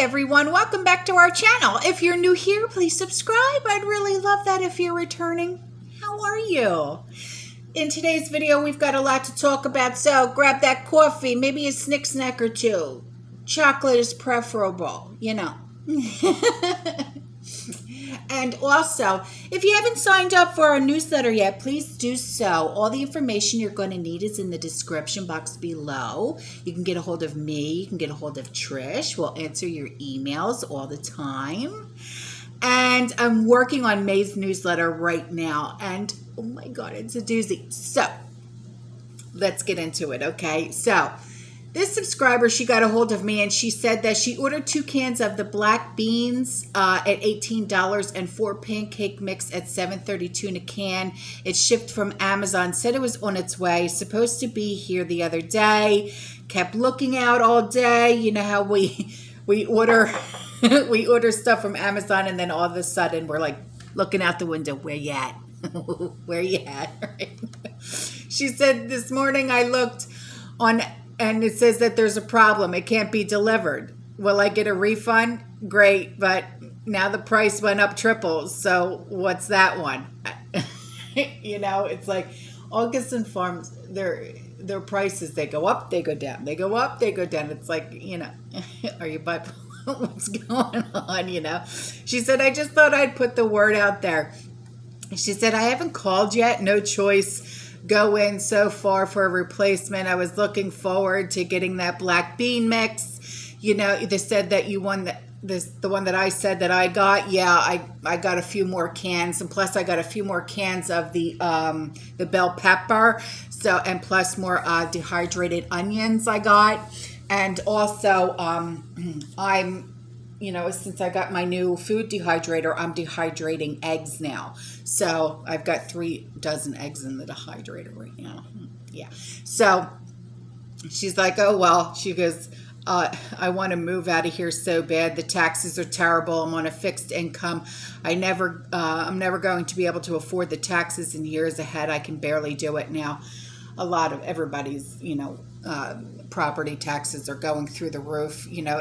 everyone, welcome back to our channel. If you're new here, please subscribe. I'd really love that if you're returning. How are you? In today's video, we've got a lot to talk about, so grab that coffee, maybe a snack or two. Chocolate is preferable, you know. And also, if you haven't signed up for our newsletter yet, please do so. All the information you're going to need is in the description box below. You can get a hold of me. You can get a hold of Trish. We'll answer your emails all the time. And I'm working on May's newsletter right now. And oh my God, it's a doozy. So let's get into it, okay? So this subscriber, she got a hold of me and she said that she ordered 2 cans of the black beans at $18 and 4 pancake mix at $7.32 in a can. It shipped from Amazon, said it was on its way, supposed to be here the other day. Kept looking out all day. You know how we order we order stuff from Amazon and then all of a sudden we're like looking out the window. Where you at? Where you at? Right? She said this morning I looked on and it says that there's a problem. It can't be delivered. Will I get a refund? Great, but now the price went up triples. So what's that one? You know, it's like Augason Farms, their prices, they go up, they go down. They go up, they go down. It's like, you know, are you bipolar? What's going on, you know? She said, I just thought I'd put the word out there. She said, I haven't called yet. No choice. Go in so far for a replacement. I was looking forward to getting that black bean mix. You know, they said that you won the one that I said that I got. Yeah, I got a few more cans, and plus I got a few more cans of the bell pepper. So, and plus more dehydrated onions I got. And also I'm, you know, since I got my new food dehydrator, I'm dehydrating eggs now. So I've got 3 dozen eggs in the dehydrator right now. Yeah. So she's like, oh, well, she goes, I want to move out of here so bad. The taxes are terrible. I'm on a fixed income. I'm never going to be able to afford the taxes in years ahead. I can barely do it now. A lot of everybody's, you know, property taxes are going through the roof, you know,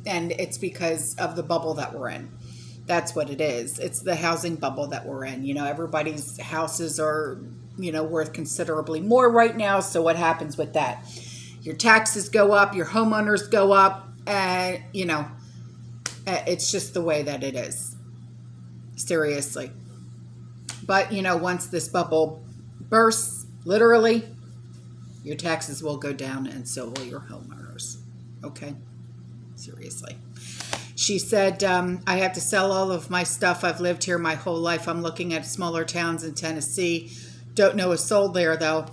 and it's because of the bubble that we're in. That's what it is. It's the housing bubble that we're in. You know, everybody's houses are, you know, worth considerably more right now. So what happens with that? Your taxes go up, your homeowners go up, and, you know, it's just the way that it is. Seriously. But, you know, once this bubble bursts, literally, your taxes will go down and so will your homeowners. Okay? Seriously. She said, I have to sell all of my stuff. I've lived here my whole life. I'm looking at smaller towns in Tennessee. Don't know a soul there, though.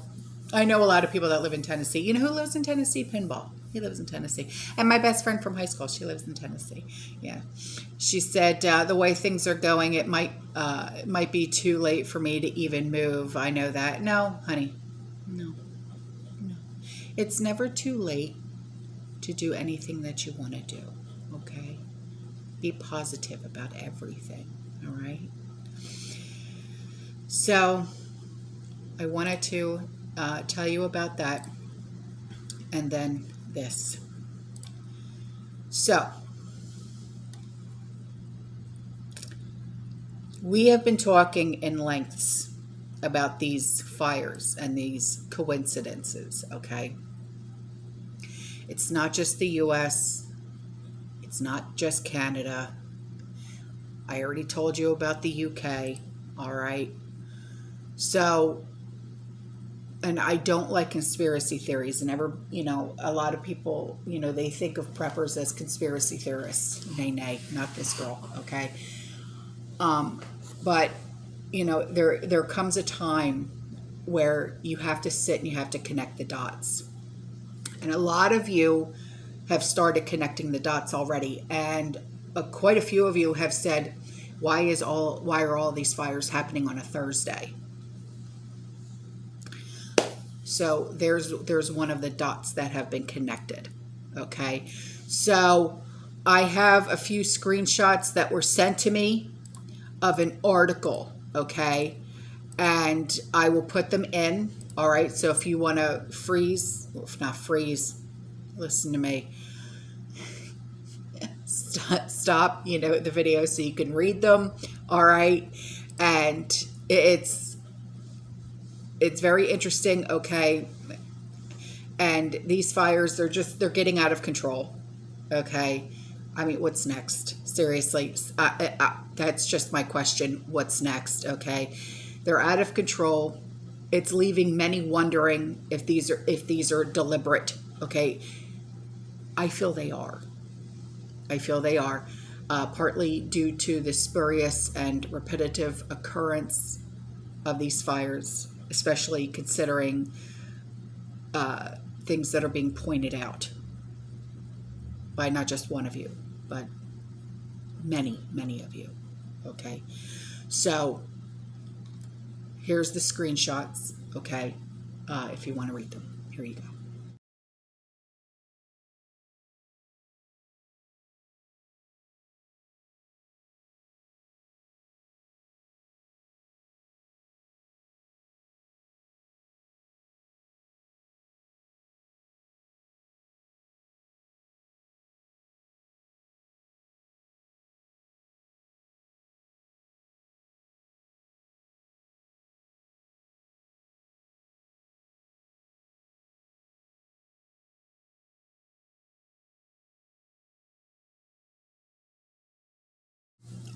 I know a lot of people that live in Tennessee. You know who lives in Tennessee? Pinball. He lives in Tennessee. And my best friend from high school, she lives in Tennessee. Yeah. She said, the way things are going, it might be too late for me to even move. I know that. No, honey. No. It's never too late to do anything that you want to do, okay? Be positive about everything, all right? So I wanted to tell you about that, and then this. So we have been talking in lengths about these fires and these coincidences, okay? It's not just the U.S. It's not just Canada. I already told you about the U.K., all right? So, and I don't like conspiracy theories. And you know, a lot of people, you know, they think of preppers as conspiracy theorists. Nay, not this girl, okay? But, you know, there comes a time where you have to sit and you have to connect the dots. And a lot of you have started connecting the dots already. And quite a few of you have said, why are all these fires happening on a Thursday? So there's one of the dots that have been connected. Okay. So I have a few screenshots that were sent to me of an article. Okay. And I will put them in. All right, so if you want to freeze, listen to me. stop, the video so you can read them. All right. And it's very interesting. Okay. And these fires, they're getting out of control. Okay. I mean, what's next? Seriously. That's just my question. What's next? Okay. They're out of control. It's leaving many wondering if these are deliberate. Okay. I feel they are. Partly due to the spurious and repetitive occurrence of these fires, especially considering things that are being pointed out by not just one of you, but many, many of you. Okay. So here's the screenshots. Okay. If you want to read them, here you go.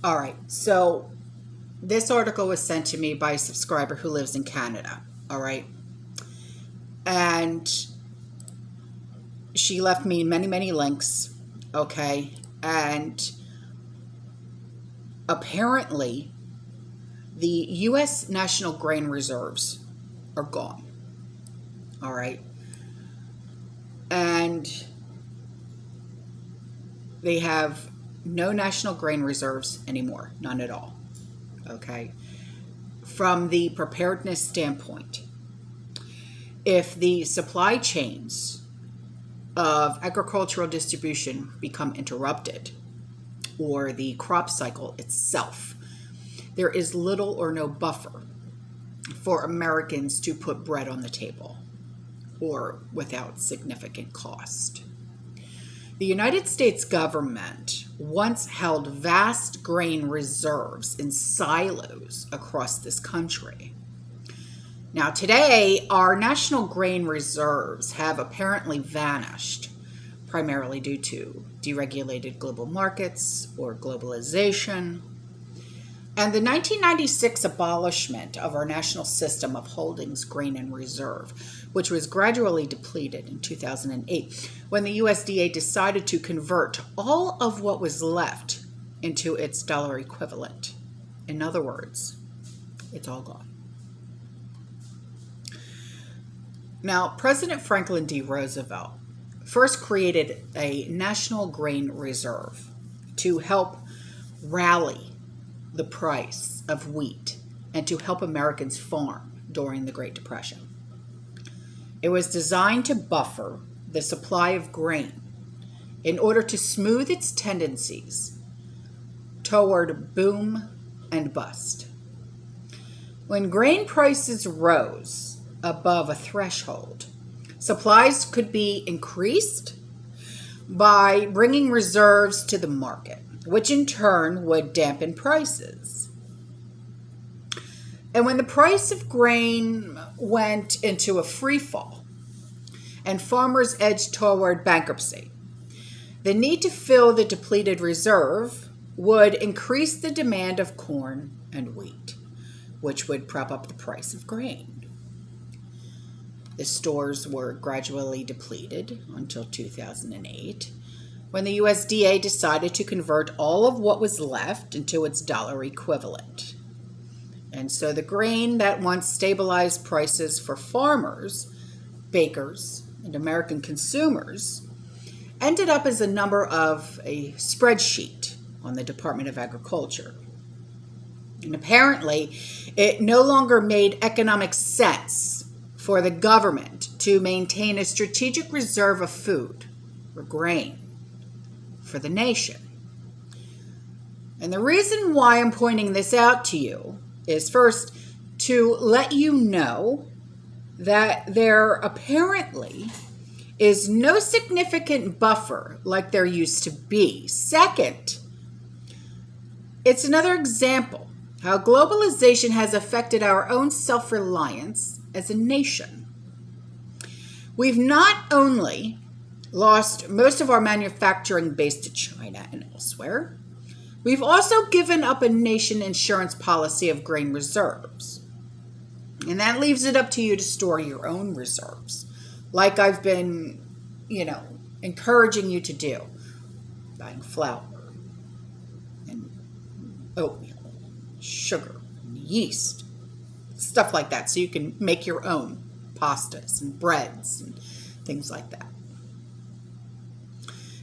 All right. So this article was sent to me by a subscriber who lives in Canada. All right. And she left me many, many links. Okay. And apparently the U.S. National Grain Reserves are gone. All right. And they have no national grain reserves anymore. None at all. Okay. From the preparedness standpoint, if the supply chains of agricultural distribution become interrupted, or the crop cycle itself, there is little or no buffer for Americans to put bread on the table, or without significant cost. The United States government once held vast grain reserves in silos across this country. Now today, our national grain reserves have apparently vanished, primarily due to deregulated global markets or globalization, and the 1996 abolishment of our national system of holdings, grain, and reserve, which was gradually depleted in 2008 when the USDA decided to convert all of what was left into its dollar equivalent. In other words, it's all gone. Now, President Franklin D. Roosevelt first created a national grain reserve to help rally the price of wheat and to help Americans farm during the Great Depression. It was designed to buffer the supply of grain in order to smooth its tendencies toward boom and bust. When grain prices rose above a threshold, supplies could be increased by bringing reserves to the market, which in turn would dampen prices. And when the price of grain went into a free fall and farmers edged toward bankruptcy, the need to fill the depleted reserve would increase the demand of corn and wheat, which would prop up the price of grain. The stores were gradually depleted until 2008, when the USDA decided to convert all of what was left into its dollar equivalent. And so the grain that once stabilized prices for farmers, bakers, and American consumers ended up as a number of a spreadsheet on the Department of Agriculture. And apparently, it no longer made economic sense for the government to maintain a strategic reserve of food or grain for the nation. And the reason why I'm pointing this out to you is first to let you know that there apparently is no significant buffer like there used to be. Second, it's another example how globalization has affected our own self-reliance as a nation. We've not only lost most of our manufacturing base to China and elsewhere, we've also given up a nation insurance policy of grain reserves. And that leaves it up to you to store your own reserves, like I've been, encouraging you to do. Buying flour and oatmeal, sugar, and yeast, stuff like that, so you can make your own pastas and breads and things like that.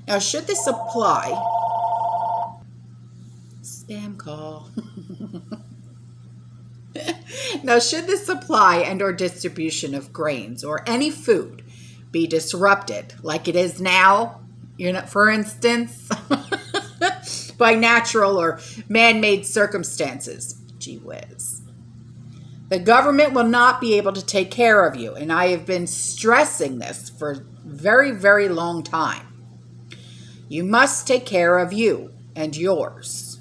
Now, should this apply, spam call. Now, should the supply and or distribution of grains or any food be disrupted like it is now, for instance, by natural or man-made circumstances, gee whiz, the government will not be able to take care of you. And I have been stressing this for a very, very long time. You must take care of you and yours.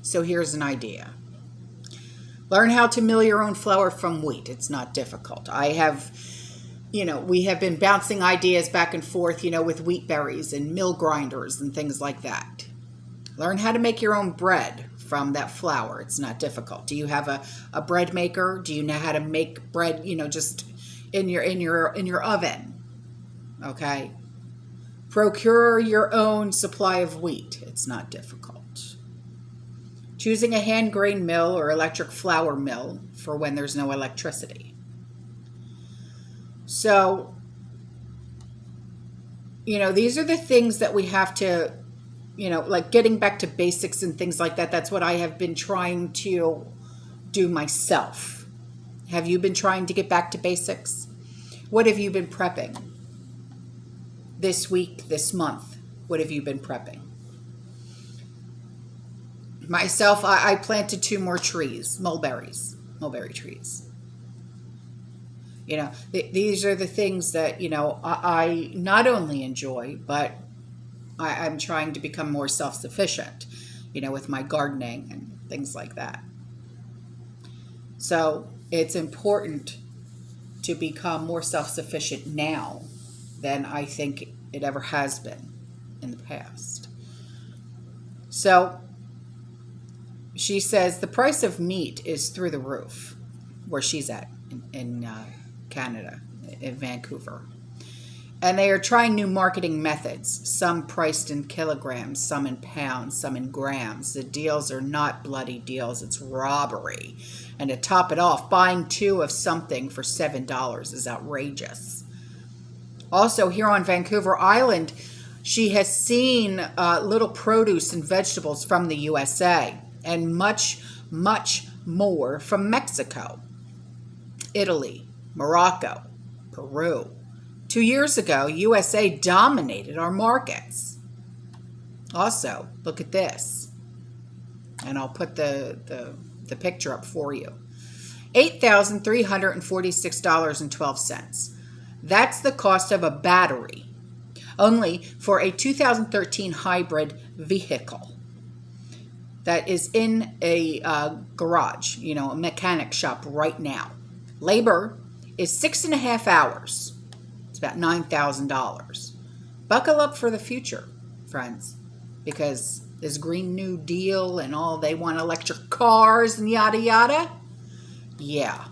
So here's an idea. Learn how to mill your own flour from wheat. It's not difficult. We have been bouncing ideas back and forth, with wheat berries and mill grinders and things like that. Learn how to make your own bread from that flour. It's not difficult. Do you have a bread maker? Do you know how to make bread, just in your oven? Okay. Procure your own supply of wheat. It's not difficult. Choosing a hand grain mill or electric flour mill for when there's no electricity. So, these are the things that we have to, like getting back to basics and things like that. That's what I have been trying to do myself. Have you been trying to get back to basics? What have you been prepping? This week, this month, what have you been prepping? Myself, I planted 2 more trees, mulberry trees. These are the things that, I not only enjoy, but I'm trying to become more self-sufficient, with my gardening and things like that. So it's important to become more self-sufficient now than I think it ever has been in the past. So she says the price of meat is through the roof where she's at in Canada, in Vancouver. And they are trying new marketing methods, some priced in kilograms, some in pounds, some in grams. The deals are not bloody deals, it's robbery. And to top it off, buying 2 of something for $7 is outrageous. Also, here on Vancouver Island, she has seen little produce and vegetables from the USA and much, much more from Mexico, Italy, Morocco, Peru. 2 years ago, USA dominated our markets. Also, look at this. And I'll put the picture up for you. $8,346.12. That's the cost of a battery, only for a 2013 hybrid vehicle that is in a garage, a mechanic shop right now. Labor is 6.5 hours. It's about $9,000. Buckle up for the future, friends, because this Green New Deal and all, they want electric cars and yada yada. Yeah.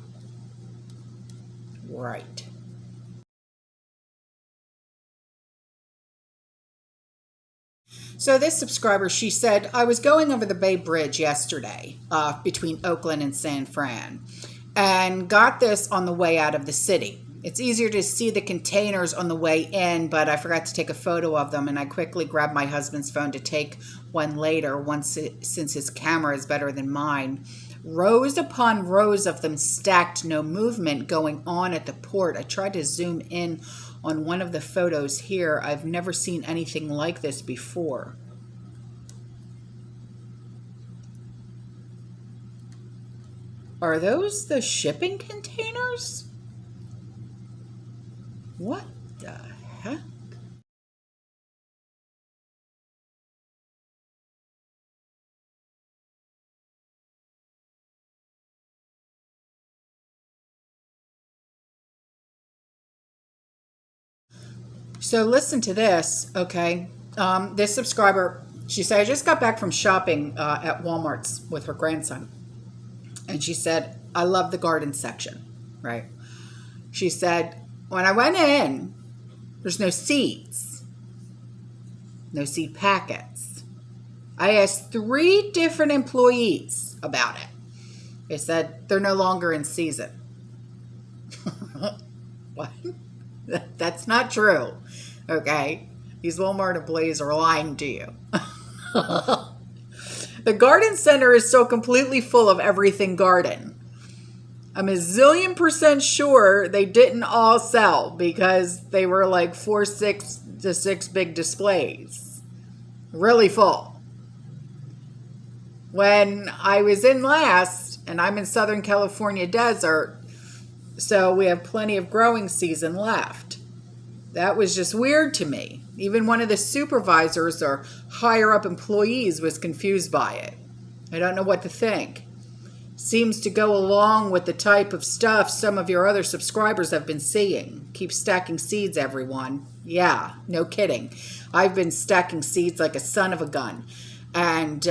Right. So this subscriber, she said, I was going over the Bay Bridge yesterday between Oakland and San Fran and got this on the way out of the city. It's easier to see the containers on the way in, but I forgot to take a photo of them, and I quickly grabbed my husband's phone to take one later since his camera is better than mine. Rows upon rows of them stacked, no movement going on at the port. I tried to zoom in on one of the photos here. I've never seen anything like this before. Are those the shipping containers? What the heck? So listen to this, okay? This subscriber, she said, I just got back from shopping at Walmart's with her grandson. And she said, I love the garden section, right? She said, when I went in, there's no seeds, no seed packets. I asked 3 different employees about it. They said they're no longer in season. What? That's not true. Okay? These Walmart employees are lying to you. The garden center is so completely full of everything garden. I'm a zillion% sure they didn't all sell because they were like 6 big displays. Really full. When I was in last, and I'm in Southern California desert, so we have plenty of growing season left. That was just weird to me. Even one of the supervisors or higher up employees was confused by it. I don't know what to think. Seems to go along with the type of stuff some of your other subscribers have been seeing. Keep stacking seeds, everyone. Yeah, no kidding. I've been stacking seeds like a son of a gun. And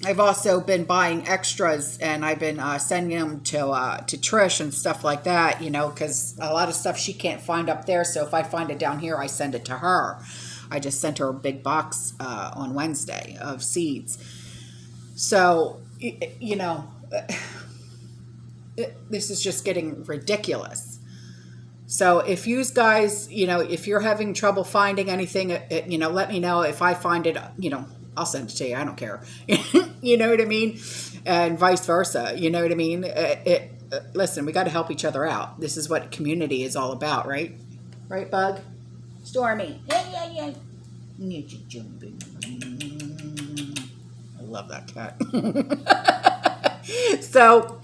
I've also been buying extras, and I've been sending them to TRISH and stuff like that, you know, because a lot of stuff she can't find up there. So if I find it down here, I send it to her. I just sent her a big box on Wednesday of seeds. So, you know, this is just getting ridiculous. So if you guys, you know, if you're having trouble finding anything, you know, let me know. If I find it, you know, I'll send it to you. I don't care. You know what I mean? And vice versa. You know what I mean? Listen, we got to help each other out. This is what community is all about, right? Right, Bug? Stormy. Yeah. I love that cat. So,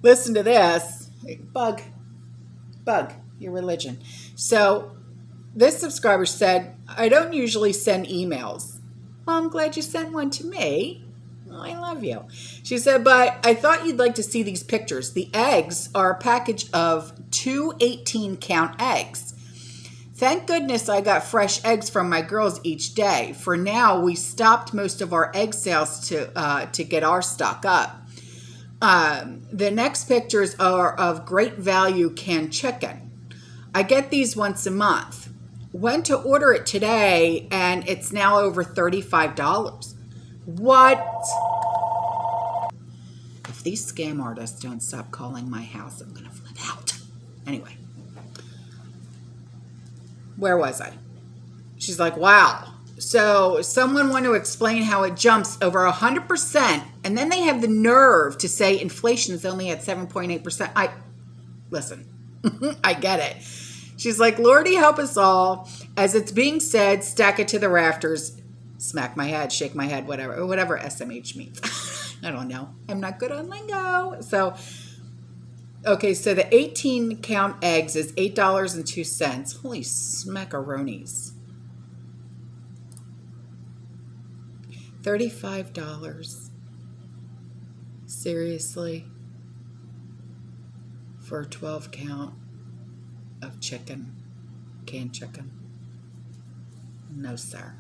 listen to this. Bug, your religion. So, this subscriber said, I don't usually send emails. Well, I'm glad you sent one to me. Oh, I love you. She said, but I thought you'd like to see these pictures. The eggs are a package of 2 18-count eggs. Thank goodness I got fresh eggs from my girls each day. For now, we stopped most of our egg sales to get our stock up. The next pictures are of great value canned chicken. I get these once a month. Went to order it today, and it's now over $35. What? If these scam artists don't stop calling my house, I'm going to flip out. Anyway. Where was I? She's like, wow. So someone want to explain how it jumps over 100%, and then they have the nerve to say inflation is only at 7.8%. Listen, I get it. She's like, Lordy, help us all. As it's being said, stack it to the rafters. Smack my head, shake my head, whatever SMH means. I don't know. I'm not good on lingo. So, okay, so the 18-count eggs is $8.02. Holy smackaroonies. $35. Seriously? For a 12-count of chicken, canned chicken? No, sir.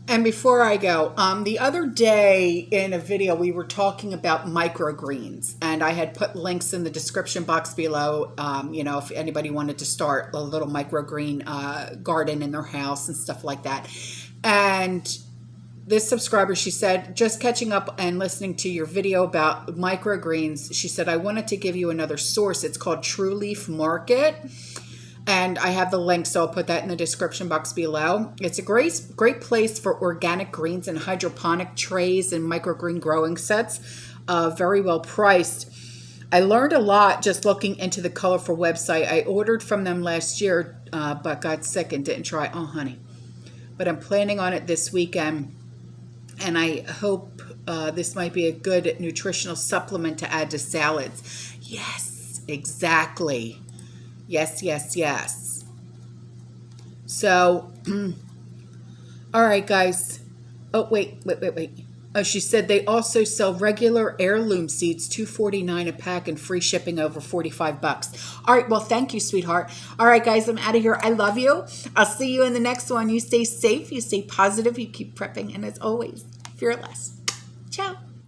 And before I go, the other day in a video, we were talking about microgreens, and I had put links in the description box below, you know, if anybody wanted to start a little microgreen garden in their house and stuff like that. And this subscriber, she said, just catching up and listening to your video about microgreens, she said, I wanted to give you another source. It's called True Leaf Market. And I have the link, so I'll put that in the description box below. It's a great place for organic greens and hydroponic trays and microgreen growing sets. Very well priced. I learned a lot just looking into the Colorful website. I ordered from them last year, but got sick and didn't try. Oh, honey. But I'm planning on it this weekend, and I hope this might be a good nutritional supplement to add to salads. Yes, exactly. Yes, yes, yes. So, all right, guys. Oh, wait. Oh, she said they also sell regular heirloom seeds, $2.49 a pack, and free shipping over $45. All right, well, thank you, sweetheart. All right, guys, I'm out of here. I love you. I'll see you in the next one. You stay safe, you stay positive, you keep prepping, and as always, fearless. Ciao.